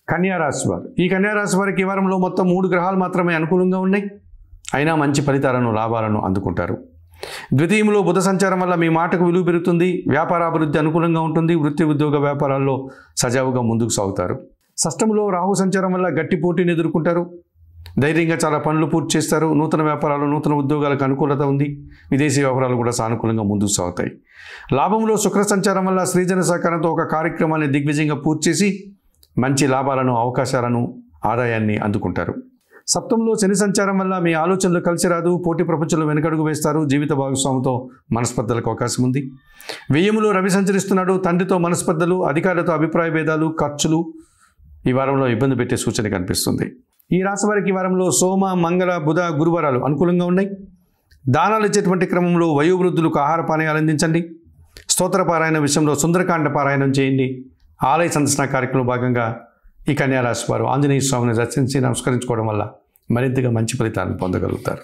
కన్యా రాశి వారు. ఈ కన్యా రాశి వారికి ఈ వారంలో మొత్తం 3 గ్రహాలు మాత్రమే అనుకూలంగా ఉన్నాయి. అయినా మంచి ఫలితాలను, లాభాలను అందుకుంటారు. ద్వితీయంలో బుధ సంచారం వల్ల మీ మాటకు విలువ పెరుగుతుంది. వ్యాపారాభివృద్ధి అనుకూలంగా ఉంటుంది. వృత్తి, ఉద్యోగ, వ్యాపారాల్లో సజావుగా ముందుకు సాగుతారు. షష్టంలో రాహు సంచారం వల్ల గట్టి పోటీని ఎదుర్కొంటారు. ధైర్యంగా చాలా పనులు పూర్తి చేస్తారు. నూతన వ్యాపారాలు, నూతన ఉద్యోగాలకు అనుకూలత ఉంది. విదేశీ వ్యవహారాలు కూడా సానుకూలంగా ముందుకు సాగుతాయి. లాభంలో శుక్ర సంచారం వల్ల స్త్రీజన సహకారంతో ఒక కార్యక్రమాన్ని దిగ్విజయంగా పూర్తి చేసి మంచి లాభాలను, అవకాశాలను, ఆదాయాన్ని అందుకుంటారు. సప్తంలో శని సంచారం వల్ల మీ ఆలోచనలు కలిసి రాదు. పోటీ ప్రపంచంలో వెనకడుగు వేస్తారు. జీవిత భాగస్వామితో మనస్పర్ధలకు అవకాశం ఉంది. వ్యయములో రవి సంచరిస్తున్నాడు. తండ్రితో మనస్పర్ధలు, అధికారులతో అభిప్రాయ భేదాలు, ఖర్చులు ఈ వారంలో ఇబ్బంది పెట్టే సూచన కనిపిస్తుంది. ఈ రాశి వారికి ఈ వారంలో సోమ, మంగళ, బుధ, గురువారాలు అనుకూలంగా ఉన్నాయి. దానాలు ఇచ్చేటువంటి క్రమంలో వయోవృద్ధులకు ఆహార పానీయాలు అందించండి. స్తోత్ర పారాయణ విషయంలో సుందరకాండ పారాయణం చేయండి. ఆలయ సందర్శన కార్యక్రమంలో భాగంగా ఈ కన్యా రాశి వారు ఆంజనేయ స్వామిని దర్శించి నమస్కరించుకోవడం వల్ల మరింతగా మంచి ఫలితాలను పొందగలుగుతారు.